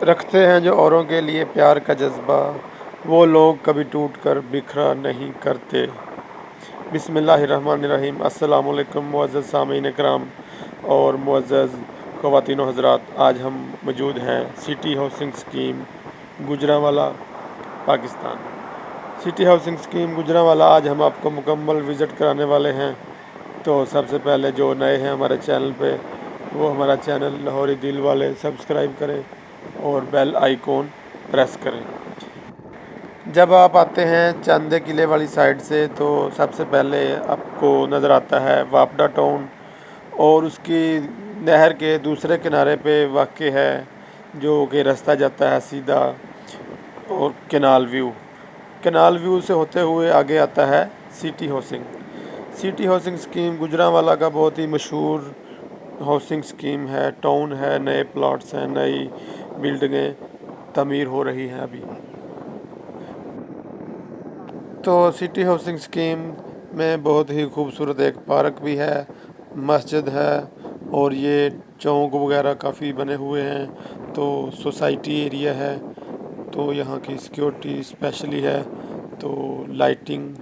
रखते हैं जो औरों के लिए प्यार का जज्बा, वो लोग कभी टूट कर बिखरा नहीं करते। बिस्मिल्लाहिर्रहमानिर्रहीम। अस्सलाम वालेकुम मुअज़्ज़ज़ सामीन इकराम और मुअज़्ज़ज़ ख़वातीन व हज़रात। आज हम मौजूद हैं city housing scheme Gujranwala, Pakistan. City housing scheme Gujranwala आज हम आपको मुकम्मल विज़िट कराने वाले हैं। तो सबसे पहले जो नए हैं हमारे चैनल पे, वो हमारा चैनल लाहौरी दिल वाले सब्सक्राइब करें और बेल आइकॉन प्रेस करें। जब आप आते हैं चांदे किले वाली साइड से तो सबसे पहले आपको नज़र आता है वापडा टाउन, और उसकी नहर के दूसरे किनारे पे वाक़ है जो कि रास्ता जाता है सीधा और कैनाल व्यू से होते हुए आगे आता है city housing. City housing scheme Gujranwala का बहुत ही मशहूर हाउसिंग स्कीम है, टाउन है, नए प्लॉट्स हैं, नई बिल्डिंगें तमीर हो रही हैं अभी। तो सिटी हाउसिंग स्कीम में बहुत ही खूबसूरत एक पार्क भी है, मस्जिद है, और ये चौक वगैरह काफ़ी बने हुए हैं। तो सोसाइटी एरिया है, तो यहाँ की सिक्योरिटी स्पेशली है। तो लाइटिंग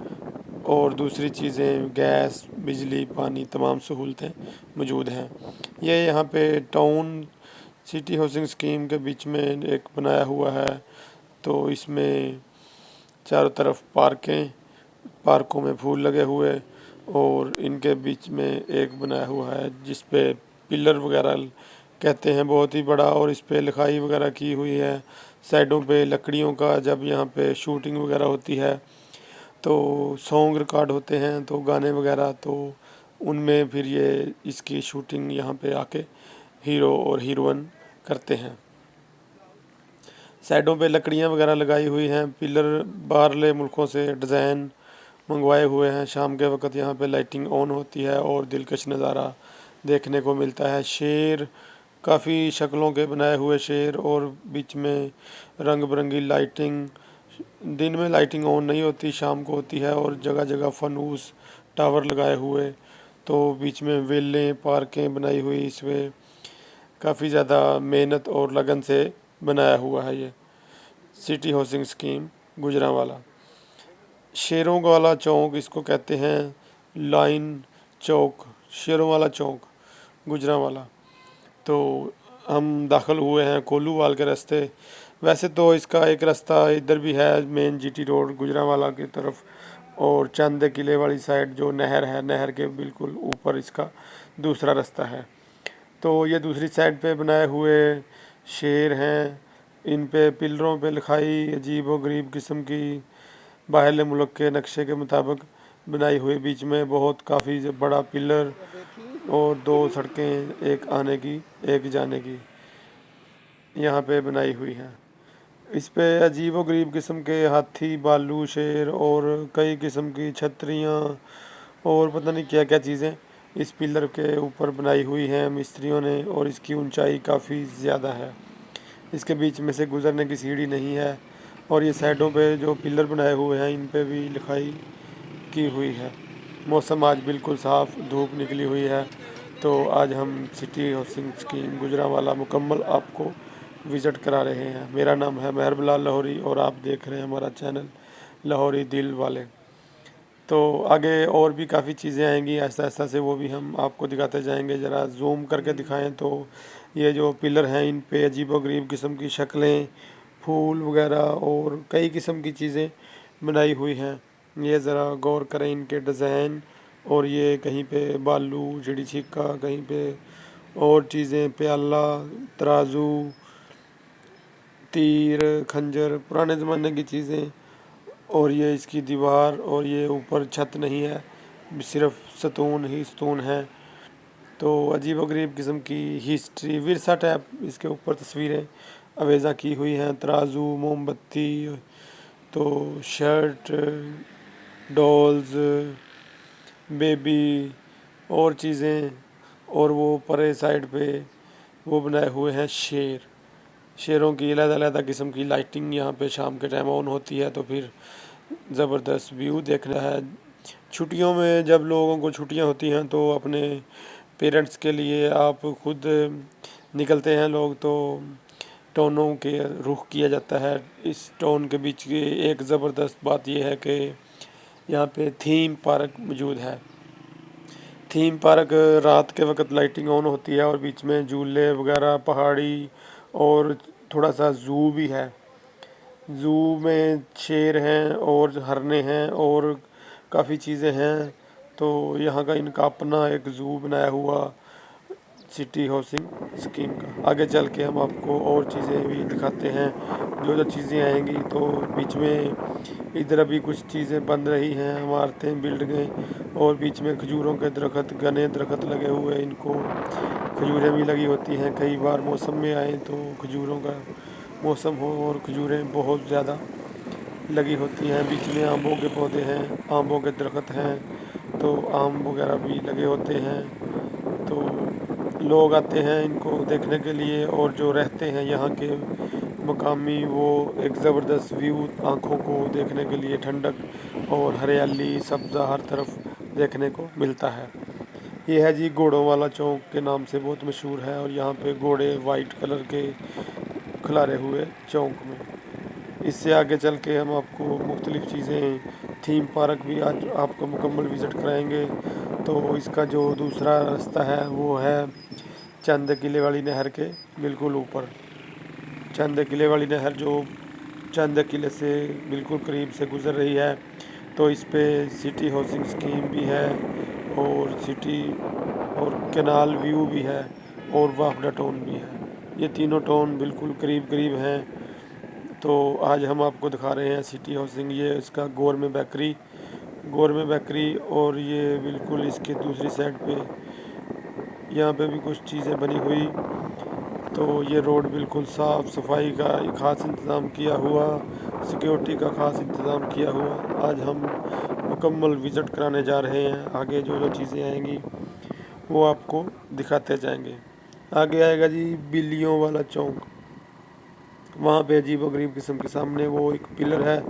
और दूसरी चीज़ें, गैस, बिजली, पानी, तमाम सहूलतें मौजूद हैं। ये यहाँ पे टाउन सिटी हाउसिंग स्कीम के बीच में एक बनाया हुआ है। तो इसमें चारों तरफ पार्कों में फूल लगे हुए, और इनके बीच में एक बनाया हुआ है जिस पे पिलर वगैरह कहते हैं, बहुत ही बड़ा, और इस पे लिखाई वगैरह की हुई है। साइडों पे लकड़ियों का, जब यहाँ पे शूटिंग वगैरह होती है तो सॉन्ग रिकॉर्ड होते हैं, तो गाने वगैरह, तो उनमें फिर ये इसकी शूटिंग यहाँ पे आके हीरो और हीरोइन करते हैं। साइडों पे लकड़ियाँ वगैरह लगाई हुई हैं, पिलर बाहरले मुल्कों से डिज़ाइन मंगवाए हुए हैं। शाम के वक्त यहाँ पे लाइटिंग ऑन होती है और दिलकश नज़ारा देखने को मिलता है। शेर, काफ़ी शक्लों के बनाए हुए शेर, और बीच में रंग बिरंगी लाइटिंग। दिन में लाइटिंग ऑन नहीं होती, शाम को होती है, और जगह जगह फनूस टावर लगाए हुए। तो बीच में वेलें, पार्कें बनाई हुई इसमें। काफ़ी ज़्यादा मेहनत और लगन से बनाया हुआ है ये सिटी हाउसिंग स्कीम गुजरांवाला। शेरों वाला चौक इसको कहते हैं, लाइन चौक, शेरों वाला चौक गुजरांवाला। तो हम दाखिल हुए हैं कोलूवाल के रास्ते। वैसे तो इसका एक रास्ता इधर भी है, मेन जीटी रोड गुजरांवाला की तरफ, और चांदे किले वाली साइड जो नहर है, नहर के बिल्कुल ऊपर इसका दूसरा रास्ता है। तो ये दूसरी साइड पे बनाए हुए शेर हैं, इन पे पिलरों पे लिखाई अजीब व गरीब किस्म की बाहरले मुल्क के नक्शे के मुताबिक बनाई हुई। बीच में बहुत काफ़ी बड़ा पिलर और दो सड़कें, एक आने की एक जाने की, यहाँ पे बनाई हुई हैं। इस पे अजीब व गरीब किस्म के हाथी, भालू, शेर और कई किस्म की छतरियाँ और पता नहीं क्या क्या चीज़ें इस पिलर के ऊपर बनाई हुई हैं मिस्त्रियों ने, और इसकी ऊंचाई काफ़ी ज़्यादा है। इसके बीच में से गुज़रने की सीढ़ी नहीं है, और ये साइडों पे जो पिलर बनाए हुए हैं इन पे भी लिखाई की हुई है। मौसम आज बिल्कुल साफ़, धूप निकली हुई है। तो आज हम सिटी हाउसिंग स्कीम गुजरांवाला मुकम्मल आपको विज़िट करा रहे हैं। मेरा नाम है मेहर बिलाल लाहौरी, और आप देख रहे हैं हमारा चैनल लाहौरी दिल वाले। तो आगे और भी काफ़ी चीज़ें आएंगी, ऐसा ऐसा से वो भी हम आपको दिखाते जाएंगे। ज़रा जूम करके दिखाएं तो ये जो पिलर हैं इन पे अजीबोगरीब किस्म की शक्लें, फूल वगैरह और कई किस्म की चीज़ें बनाई हुई हैं। ये ज़रा गौर करें इनके डिज़ाइन। और ये कहीं पे बालू, चिड़ी छिक्का, कहीं पे और चीज़ें, प्याला, तराजू, तीर, खंजर, पुराने ज़माने की चीज़ें। और ये इसकी दीवार, और ये ऊपर छत नहीं है, सिर्फ सतून ही सतून है। तो अजीब-व-गरीब किस्म की हिस्ट्री, विरसा टाइप इसके ऊपर तस्वीरें अवेज़ा की हुई हैं। तराजू, मोमबत्ती, तो शर्ट, डॉल्स, बेबी और चीज़ें, और वो परे साइड पे वो बनाए हुए हैं शेर। शेरों की अलग-अलग किस्म की लाइटिंग यहाँ पे शाम के टाइम ऑन होती है, तो फिर ज़बरदस्त व्यू देखना है। छुट्टियों में जब लोगों को छुट्टियां होती हैं तो अपने पेरेंट्स के लिए आप खुद निकलते हैं लोग, तो टोनों के रुख किया जाता है। इस टोन के बीच की एक ज़बरदस्त बात यह है कि यहाँ पे थीम पार्क मौजूद है। थीम पार्क रात के वक्त लाइटिंग ऑन होती है और बीच में झूले वगैरह, पहाड़ी और थोड़ा सा ज़ू भी है। ज़ू में शेर हैं और हरने हैं और काफ़ी चीज़ें हैं। तो यहाँ का इनका अपना एक ज़ू बनाया हुआ सिटी हाउसिंग स्कीम का। आगे चल के हम आपको और चीज़ें भी दिखाते हैं, जो चीज़ें आएंगी। तो बीच में इधर अभी कुछ चीज़ें बन रही हैं, इमारतें, बिल्डिंगें, और बीच में खजूरों के दरख्त, घने दरख्त लगे हुए हैं। इनको खजूरें भी लगी होती हैं। कई बार मौसम में आए तो खजूरों का मौसम हो और खजूरें बहुत ज़्यादा लगी होती हैं। बीच में आमों के पौधे हैं, आमों के दरख्त हैं, तो आम वगैरह भी लगे होते हैं। तो लोग आते हैं इनको देखने के लिए, और जो रहते हैं यहाँ के मकामी, वो एक ज़बरदस्त व्यू, आँखों को देखने के लिए ठंडक और हरियाली, सब्ज़ा हर तरफ देखने को मिलता है। ये है जी घोड़ों वाला चौक के नाम से बहुत मशहूर है, और यहाँ पे घोड़े वाइट कलर के खिलारे हुए चौक में। इससे आगे चल के हम आपको मुख्तलिफ़ चीज़ें, थीम पार्क भी आज आपको मुकम्मल विज़िट कराएंगे। तो इसका जो दूसरा रास्ता है वो है चंद किले वाली नहर के बिल्कुल ऊपर। चंद किले वाली नहर जो चंद किले से बिल्कुल करीब से गुज़र रही है। तो इस पे सिटी हाउसिंग स्कीम भी है, और सिटी और कैनाल व्यू भी है, और वाफडा टाउन भी है। ये तीनों टाउन बिल्कुल करीब करीब हैं। तो आज हम आपको दिखा रहे हैं सिटी हाउसिंग। ये इसका गौरमे बेकरी, और ये बिल्कुल इसके दूसरी साइड पे यहाँ पे भी कुछ चीज़ें बनी हुई। तो ये रोड बिल्कुल साफ़ सफाई का ख़ास इंतज़ाम किया हुआ, सिक्योरिटी का ख़ास इंतज़ाम किया हुआ। आज हम मुकम्मल विज़िट कराने जा रहे हैं। आगे जो चीज़ें आएंगी वो आपको दिखाते जाएंगे। आगे आएगा जी बिल्लियों वाला चौक। वहाँ पे अजीबोगरीब किस्म के सामने वो एक पिलर है,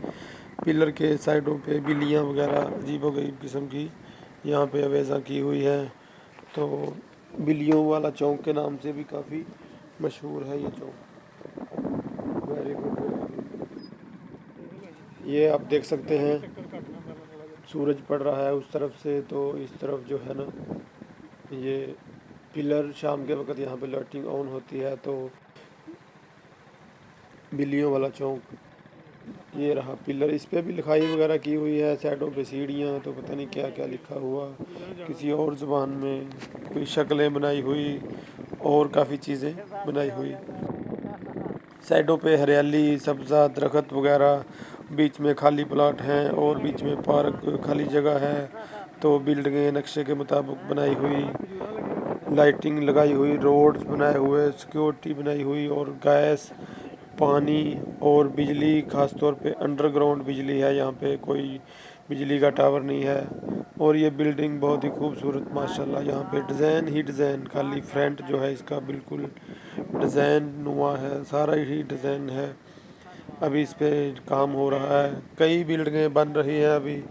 पिलर के साइडों पे बिल्लियाँ वगैरह अजीबोगरीब किस्म की यहाँ पे अवेज़ा की हुई है। तो बिल्लियों वाला चौक के नाम से भी काफ़ी मशहूर है ये चौक। Very good. ये आप देख सकते हैं सूरज पड़ रहा है उस तरफ से, तो इस तरफ जो है ना, ये पिलर शाम के वक्त यहाँ पे लाइटिंग ऑन होती है। तो बिल्लियों वाला चौक, ये रहा पिलर। इस पे भी लिखाई वगैरह की हुई है, साइडों पे सीढ़ियाँ, तो पता नहीं क्या क्या लिखा हुआ किसी और ज़ुबान में, कोई शक्लें बनाई हुई और काफ़ी चीज़ें बनाई हुई। साइडों पे हरियाली, सब्ज़ा, दरख्त वगैरह, बीच में खाली प्लाट हैं और बीच में पार्क, खाली जगह है। तो बिल्डिंगें नक्शे के मुताबिक बनाई हुई, लाइटिंग लगाई हुई, रोड्स बनाए हुए, सिक्योरिटी बनाई हुई, और गैस, पानी और बिजली, ख़ास तौर पे अंडरग्राउंड बिजली है। यहाँ पे कोई बिजली का टावर नहीं है। और ये बिल्डिंग बहुत ही खूबसूरत माशाल्लाह। यहाँ पे डिज़ाइन ही डिज़ाइन, खाली फ्रंट जो है इसका बिल्कुल डिज़ाइन नुमा है, सारा ही डिज़ाइन है। अभी इस पे काम हो रहा है, कई बिल्डिंगें बन रही हैं अभी,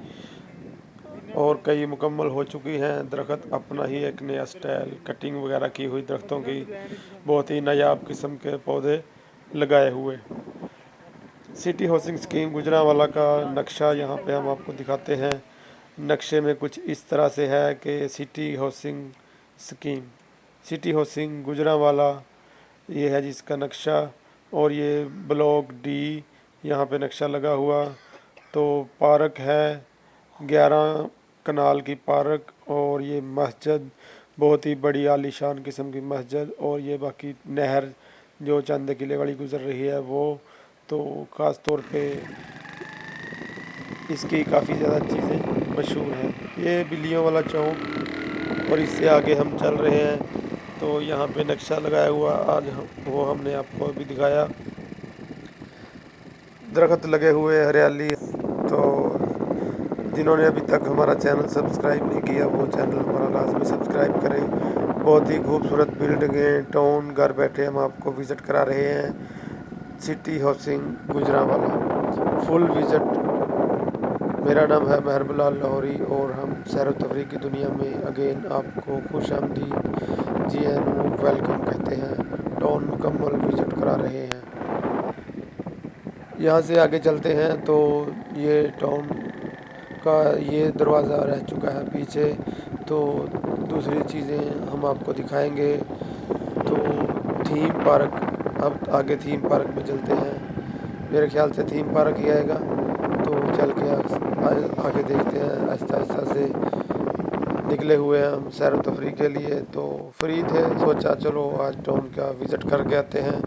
और कई मुकम्मल हो चुकी हैं। दरख्त अपना ही एक नया स्टाइल, कटिंग वगैरह की हुई दरख्तों की, बहुत ही नायाब किस्म के पौधे लगाए हुए। सिटी हाउसिंग स्कीम गुजरांवाला का नक्शा यहाँ पे हम आपको दिखाते हैं। नक्शे में कुछ इस तरह से है कि city housing scheme, city housing Gujranwala, ये है जिसका नक्शा। और ये ब्लॉक डी यहाँ पे नक्शा लगा हुआ। तो पार्क है, 11 कनाल की पार्क, और ये मस्जिद बहुत ही बड़ी आलीशान किस्म की मस्जिद, और ये बाकी नहर जो चंद किले वाली गुज़र रही है वो। तो ख़ास तौर पे इसकी काफ़ी ज़्यादा चीज़ें मशहूर हैं। ये बिल्लियों वाला चौक, और इससे आगे हम चल रहे हैं तो यहाँ पे नक्शा लगाया हुआ आज वो हमने आपको अभी दिखाया। दरख्त लगे हुए, हरियाली। तो जिन्होंने अभी तक हमारा चैनल सब्सक्राइब नहीं किया वो चैनल हमारा लाजमी सब्सक्राइब करें। बहुत ही खूबसूरत बिल्डिंगें, टाउन, घर बैठे हम आपको विज़िट करा रहे हैं city housing Gujranwala. Full visit. मेरा नाम है महर बिलाल लाहौरी, और हम सैर व तफरीह की दुनिया में अगेन आपको खुश आमदीद, जी एन वेलकम कहते हैं। टाउन मुकम्मल विज़िट करा रहे हैं। यहाँ से आगे चलते हैं तो ये टाउन का ये दरवाज़ा रह चुका है पीछे, तो दूसरी चीज़ें हम आपको दिखाएंगे। तो थीम पार्क, अब आगे थीम पार्क में चलते हैं। मेरे ख्याल से थीम पार्क ही आएगा, तो चल के आगे देखते हैं। आहिस्ता आहिस्ता से निकले हुए हैं हम सैर तफरी के लिए, तो फ्री थे, सोचा चलो आज टाउन का विज़िट करके आते हैं।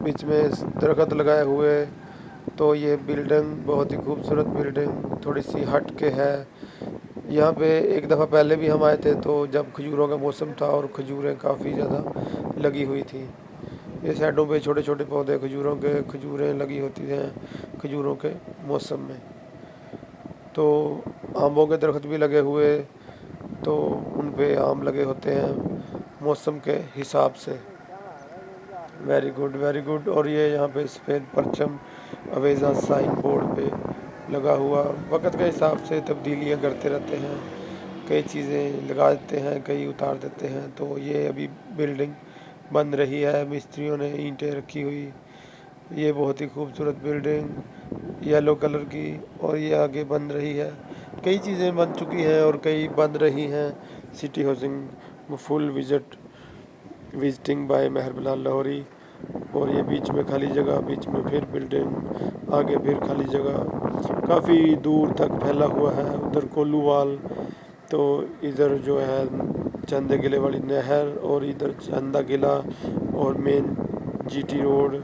बीच में दरख्त लगाए हुए, तो ये बिल्डिंग बहुत ही खूबसूरत बिल्डिंग थोड़ी सी हट के है। यहाँ पे एक दफ़ा पहले भी हम आए थे, तो जब खजूरों का मौसम था और खजूरें काफ़ी ज़्यादा लगी हुई थी। ये साइडों पे छोटे छोटे पौधे खजूरों के, खजूरें लगी होती हैं खजूरों के मौसम में। तो आमों के दरख्त भी लगे हुए, तो उन पे आम लगे होते हैं मौसम के हिसाब से। Very good, very good. और ये यहाँ पे सफ़ेद परचम अवेजा साइन बोर्ड पे लगा हुआ, वक्त के हिसाब से तब्दीलियाँ करते रहते हैं, कई चीज़ें लगा देते हैं, कई उतार देते हैं। तो ये अभी बिल्डिंग बन रही है, मिस्त्रियों ने ईंटें रखी हुई। ये बहुत ही खूबसूरत बिल्डिंग येलो कलर की, और ये आगे बन रही है। कई चीज़ें बन चुकी हैं और कई बन रही हैं। City housing full visiting by Mehar Bilal Lahori. और ये बीच में खाली जगह, बीच में फिर बिल्डिंग, आगे फिर खाली जगह, काफ़ी दूर तक फैला हुआ है। उधर कोलूवाल, तो इधर जो है चंदे किले वाली नहर, और इधर चंदा किला और मेन जीटी रोड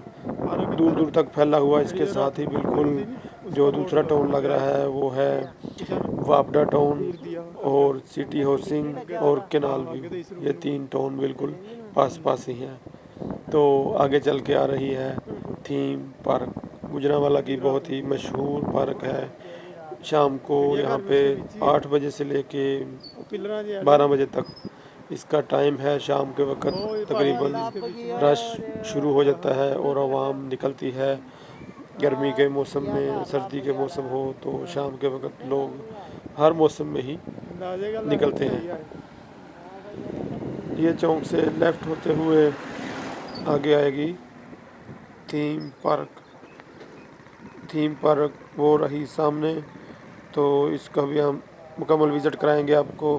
दूर दूर तक फैला हुआ। इसके साथ ही बिल्कुल जो दूसरा टाउन लग रहा है वो है वापडा टाउन और सिटी हाउसिंग और केनाल व्यू। ये तीन टाउन बिल्कुल पास पास ही हैं। तो आगे चल के आ रही है थीम पार्क, गुजरांवाला की बहुत ही मशहूर पार्क है। शाम को यहाँ पे 8 बजे से लेके 12 बजे तक इसका टाइम है। शाम के वक्त तकरीबन रश शुरू हो जाता है और आवाम निकलती है। गर्मी के मौसम में, सर्दी के मौसम हो, तो शाम के वक्त लोग हर मौसम में ही निकलते हैं। ये चौक से लेफ़्ट होते हुए आगे आएगी थीम पार्क। थीम पार्क वो रही सामने, तो इसका भी हम मुकम्मल विज़िट कराएंगे आपको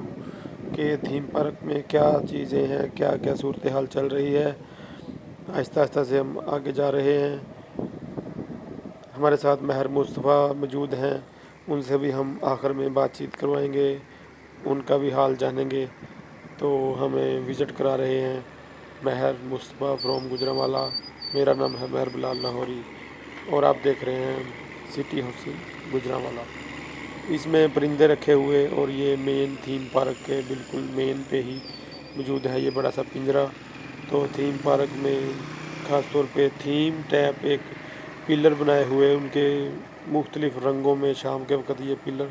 कि थीम पार्क में क्या चीज़ें हैं, क्या क्या सूरत हाल चल रही है। आहिस्ता आहिस्ता से हम आगे जा रहे हैं। हमारे साथ महर मुस्तफ़ा मौजूद हैं, उनसे भी हम आखिर में बातचीत करवाएंगे, उनका भी हाल जानेंगे। तो हमें विज़िट करा रहे हैं महर मुस्तफ़ा फ्रॉम गुजरांवाला। मेरा नाम है महर बिलाल लाहौरी और आप देख रहे हैं सिटी हाउसिंग गुजरांवाला। इसमें परिंदे रखे हुए, और ये मेन थीम पार्क के बिल्कुल मेन पे ही मौजूद है ये बड़ा सा पिंजरा। तो थीम पार्क में ख़ास तौर पे थीम टैप एक पिलर बनाए हुए, उनके मुख्तलिफ़ रंगों में शाम के वक्त ये पिलर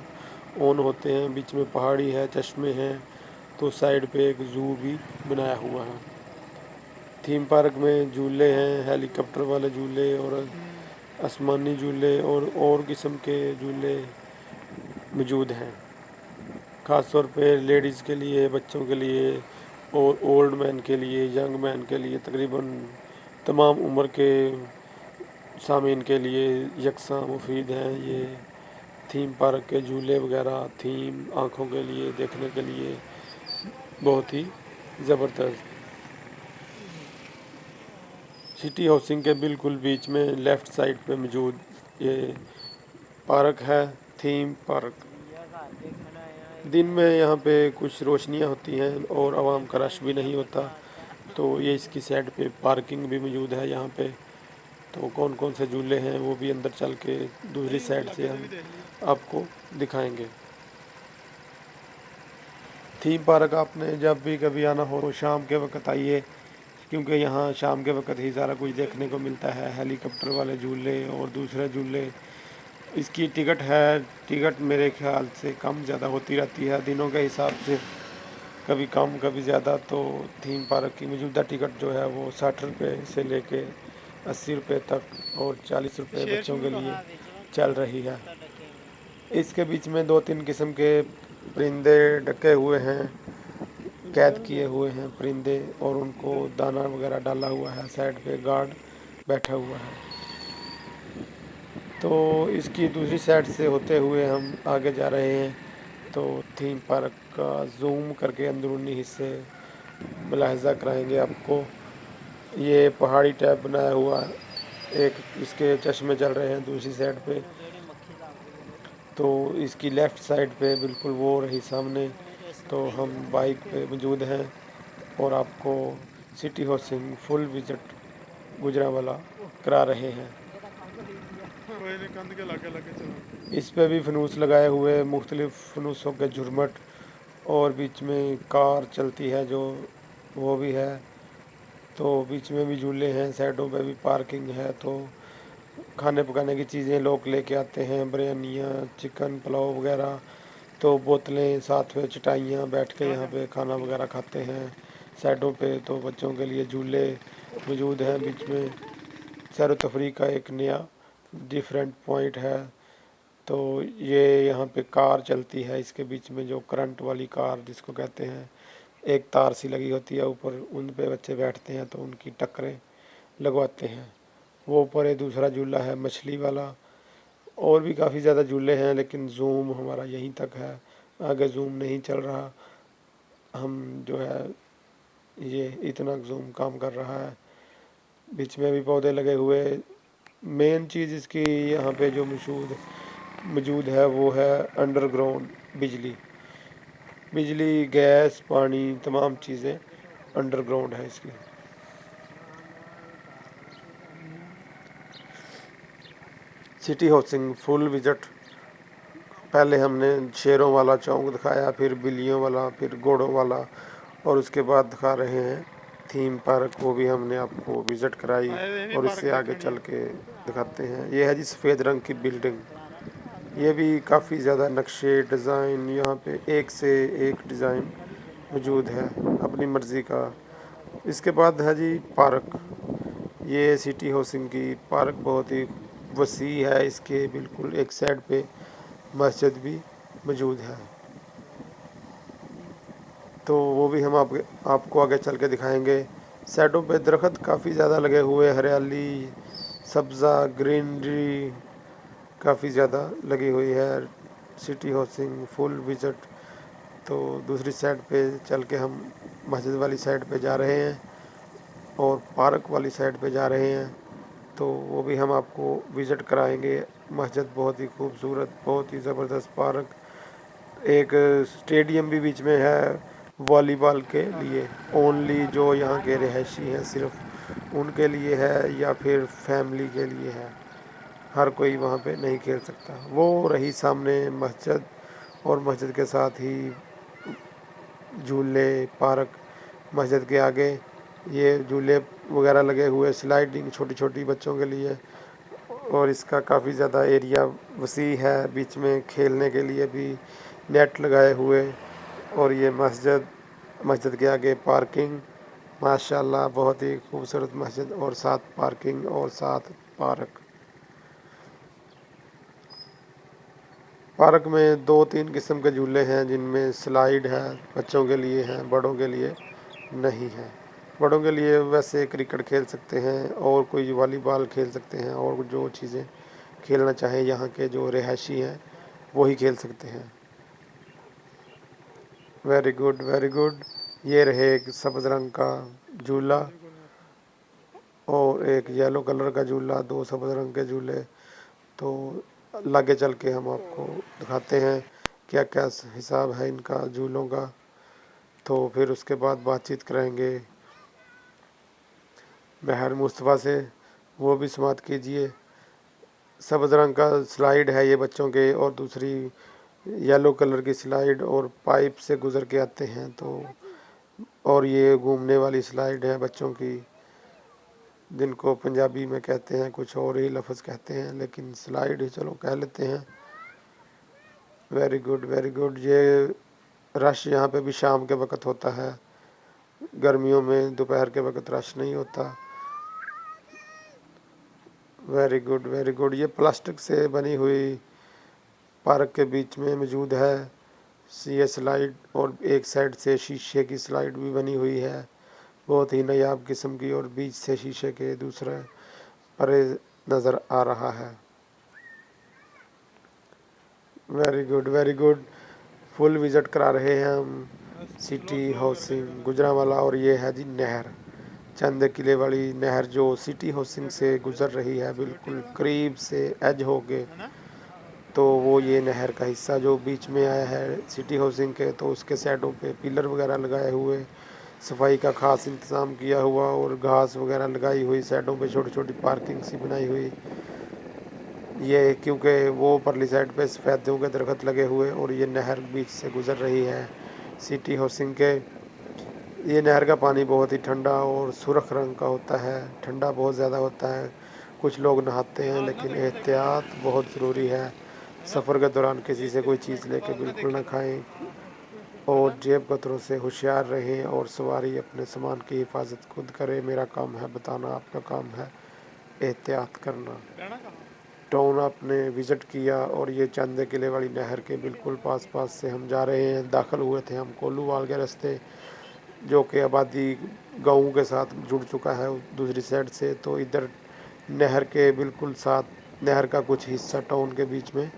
ऑन होते हैं। बीच में पहाड़ी है, चश्मे हैं, तो साइड पे एक ज़ू भी बनाया हुआ है। थीम पार्क में झूले हैं, हेलीकॉप्टर वाले झूले और आसमानी झूले और किस्म के झूले मौजूद हैं। ख़ास तौर पे लेडीज़ के लिए, बच्चों के लिए और ओल्ड मैन के लिए, यंग मैन के लिए, तकरीबन तमाम उम्र के सामीन के लिए यकसा मुफीद हैं ये थीम पार्क के झूले वगैरह। थीम आँखों के लिए, देखने के लिए बहुत ही ज़बरदस्त। सिटी हाउसिंग के बिल्कुल बीच में लेफ़्ट साइड पे मौजूद ये पार्क है थीम पार्क। दिन में यहाँ पे कुछ रोशनियाँ होती हैं और आवाम का रश भी नहीं होता, तो ये इसकी साइड पे पार्किंग भी मौजूद है यहाँ पे। तो कौन कौन से झूले हैं वो भी अंदर चल के दूसरी साइड से हम आपको दिखाएंगे। थीम पार्क आपने जब भी कभी आना हो तो शाम के वक्त आइए, क्योंकि यहाँ शाम के वक्त ही सारा कुछ देखने को मिलता है। हेलीकॉप्टर वाले झूले और दूसरे झूले, इसकी टिकट है। टिकट मेरे ख्याल से कम ज़्यादा होती रहती है दिनों के हिसाब से, कभी कम कभी ज़्यादा। तो थीम पार्क की मौजूदा टिकट जो है वो 60 रुपये से लेके 80 रुपये तक और 40 रुपये बच्चों के लिए चल रही है। इसके बीच में 2-3 किस्म के परिंदे ढके हुए हैं, कैद किए हुए हैं परिंदे, और उनको दाना वगैरह डाला हुआ है। साइड पे गार्ड बैठा हुआ है। तो इसकी दूसरी साइड से होते हुए हम आगे जा रहे हैं। तो थीम पार्क का जूम करके अंदरूनी हिस्से मुलाहिजा कराएंगे आपको। ये पहाड़ी टाइप बनाया हुआ एक इसके चश्मे चल रहे हैं दूसरी साइड पे। तो इसकी लेफ़्ट साइड पे बिल्कुल वो रही सामने। तो हम बाइक पे मौजूद हैं और आपको city housing full visit Gujranwala करा रहे हैं। इस पे भी फनूस लगाए हुए मुख्तलिफ फनूसों के झुरमट, और बीच में कार चलती है जो वो भी है। तो बीच में भी झूले हैं, साइडों पे भी पार्किंग है। तो खाने पकाने की चीज़ें लोग लेके आते हैं, बिरयानियाँ, चिकन पुलाव वगैरह। तो बोतलें साथ में, चटाइयाँ, बैठ के यहाँ पे खाना वगैरह खाते हैं। साइडों पे तो बच्चों के लिए झूले मौजूद हैं। बीच में सैर व तफरीह का एक नया डिफरेंट पॉइंट है। तो ये यहाँ पे कार चलती है, इसके बीच में जो करंट वाली कार जिसको कहते हैं, एक तार सी लगी होती है ऊपर, उन पे बच्चे बैठते हैं तो उनकी टक्करें लगवाते हैं। वो ऊपर एक दूसरा झूला है मछली वाला। और भी काफ़ी ज़्यादा झूले हैं, लेकिन जूम हमारा यहीं तक है, आगे जूम नहीं चल रहा। हम जो है ये इतना जूम काम कर रहा है। बीच में भी पौधे लगे हुए। मेन चीज़ इसकी यहाँ पे जो मौजूद है वो है अंडरग्राउंड बिजली। बिजली, गैस, पानी, तमाम चीज़ें अंडरग्राउंड है इसकी। City housing full visit. पहले हमने शेरों वाला चौक दिखाया, फिर बिल्लियों वाला, फिर घोड़ों वाला, और उसके बाद दिखा रहे हैं थीम पार्क। वो भी हमने आपको विज़िट कराई और इससे आगे चल के दिखाते हैं। ये है जी सफ़ेद रंग की बिल्डिंग। ये भी काफ़ी ज़्यादा नक्शे, डिज़ाइन, यहाँ पे एक से एक डिज़ाइन मौजूद है अपनी मर्ज़ी का। इसके बाद है जी पार्क। ये सिटी हाउसिंग की पार्क बहुत ही वसी है। इसके बिल्कुल एक साइड पे मस्जिद भी मौजूद है। तो वो भी हम आपको आगे चल के दिखाएंगे। साइडों पे दरख्त काफ़ी ज़्यादा लगे हुए, हरियाली, सब्ज़ा, ग्रीनरी काफ़ी ज़्यादा लगी हुई है। City housing full visit. तो दूसरी साइड पे चल के हम मस्जिद वाली साइड पे जा रहे हैं और पार्क वाली साइड पे जा रहे हैं। तो वो भी हम आपको विज़िट कराएंगे। मस्जिद बहुत ही खूबसूरत, बहुत ही ज़बरदस्त पार्क। एक स्टेडियम भी बीच में है वॉलीबॉल के लिए। ओनली जो यहाँ के रहायशी हैं सिर्फ उनके लिए है, या फिर फैमिली के लिए है। हर कोई वहाँ पे नहीं खेल सकता। वो रही सामने मस्जिद, और मस्जिद के साथ ही झूले पार्क। मस्जिद के आगे ये झूले वगैरह लगे हुए, स्लाइडिंग छोटी छोटी बच्चों के लिए। और इसका काफ़ी ज़्यादा एरिया वसी है, बीच में खेलने के लिए भी नेट लगाए हुए। और ये मस्जिद के आगे पार्किंग। माशाल्लाह बहुत ही खूबसूरत मस्जिद, और साथ पार्किंग और साथ पार्क। पार्क में 2-3 किस्म के झूले हैं, जिनमें स्लाइड है, बच्चों के लिए हैं, बड़ों के लिए नहीं है। बड़ों के लिए वैसे क्रिकेट खेल सकते हैं और कोई वॉलीबॉल खेल सकते हैं, और जो चीज़ें खेलना चाहें यहाँ के जो रहायशी हैं वही खेल सकते हैं। Very good, very good. ये रहे एक सब्ज़ रंग का झूला और एक येलो कलर का झूला, 2 सब्ज़ रंग के झूले। तो आगे चल के हम आपको दिखाते हैं क्या क्या हिसाब है इनका झूलों का। तो फिर उसके बाद बातचीत करेंगे महर मुस्तफ़ा से, वो भी समाप्त कीजिए। सब्ज़ रंग का स्लाइड है ये बच्चों के, और दूसरी येलो कलर की स्लाइड और पाइप से गुज़र के आते हैं। तो और ये घूमने वाली स्लाइड है बच्चों की, जिनको पंजाबी में कहते हैं कुछ और ही लफ्ज़ कहते हैं, लेकिन स्लाइड ही चलो कह लेते हैं। Very good, very good. ये रश यहाँ पे भी शाम के वक़्त होता है, गर्मियों में दोपहर के वक़्त रश नहीं होता। Very good, very good. ये प्लास्टिक से बनी हुई पार्क के बीच में मौजूद है ये स्लाइड, और एक साइड से शीशे की स्लाइड भी बनी हुई है, बहुत ही नायाब किस्म की, और बीच से शीशे के दूसरे परे नज़र आ रहा है। Very good. फुल विज़िट करा रहे हैं हम सिटी हाउसिंग गुजरांवाला। और ये है जी नहर, चंद किले वाली नहर जो सिटी हाउसिंग से गुजर रही है, बिल्कुल करीब से एज हो के। तो वो ये नहर का हिस्सा जो बीच में आया है सिटी हाउसिंग के, तो उसके साइडों पे पिलर वगैरह लगाए हुए, सफाई का खास इंतज़ाम किया हुआ और घास वगैरह लगाई हुई, साइडों पे छोटी छोटी पार्किंग सी बनाई हुई। ये क्योंकि वो परली साइड पे सफ़ेदों के दरख्त लगे हुए और ये नहर बीच से गुज़र रही है सिटी हाउसिंग के। ये नहर का पानी बहुत ही ठंडा और सुर्ख रंग का होता है, ठंडा बहुत ज़्यादा होता है। कुछ लोग नहाते हैं लेकिन एहतियात बहुत ज़रूरी है। सफ़र के दौरान किसी से कोई चीज़ लेके बिल्कुल ना खाएं और जेब कतरों से होशियार रहें और सवारी अपने सामान की हिफाजत खुद करे। मेरा काम है बताना, आपका काम है एहतियात करना। टाउन आपने विज़िट किया और ये चांदे किले वाली नहर के बिल्कुल पास से हम जा रहे हैं। दाखिल हुए थे हम कोल्लूवाल के रास्ते, जो कि आबादी गाँव के साथ जुड़ चुका है दूसरी साइड से। तो इधर नहर के बिल्कुल साथ नहर का कुछ हिस्सा टाउन के बीच में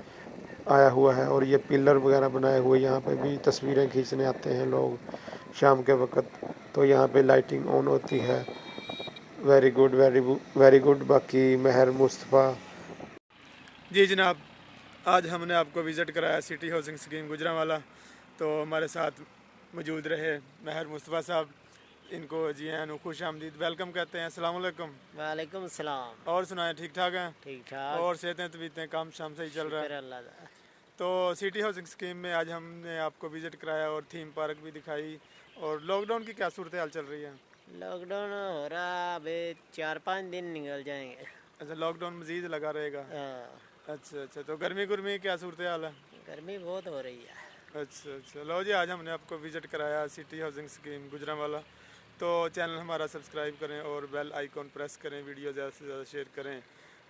आया हुआ है और ये पिलर वगैरह बनाए हुए, यहाँ पे भी तस्वीरें खींचने आते हैं लोग शाम के वक्त। तो यहाँ पे लाइटिंग ऑन होती है। Very good. बाकी महर मुस्तफ़ा। जी जनाब, आज हमने आपको विज़िट कराया सिटी हाउसिंग स्कीम गुजरांवाला। तो हमारे साथ मौजूद रहे महर मुस्तफ़ा साहब, इनको जी आन खुश आमदीद वेलकम कहते हैं। अस्सलाम वालेकुम। वालेकुम सलाम। और सुनाएं, ठीक ठाक हैं? ठीक ठाक। और सेहतें तबीयतें काम शाम सही चल रहा शुक्र है? अल्लाह का। तो सिटी हाउसिंग स्कीम में आज हमने आपको विज़िट कराया और थीम पार्क भी दिखाई। और लॉकडाउन की क्या सूरत हाल चल रही है? लॉकडाउन हो रहा, अभी 4-5 दिन निकल जाएंगे। अच्छा, लॉकडाउन मज़ीद लगा रहेगा? हाँ, अच्छा, तो गर्मी गुर्मी क्या सूरत हाल है? गर्मी बहुत हो रही है। अच्छा, लो जी, आज हमने आपको विज़िट कराया सिटी हाउसिंग स्कीम गुजरांवाला। तो चैनल हमारा सब्सक्राइब करें और बेल आइकॉन प्रेस करें, वीडियो ज़्यादा से ज़्यादा शेयर करें।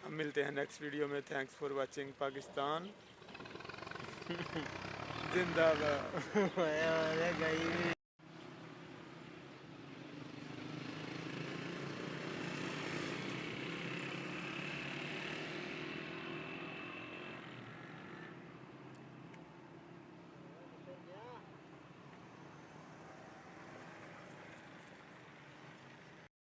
हम मिलते हैं नेक्स्ट वीडियो में। Thanks for watching. पाकिस्तान जिंदाबाद। गई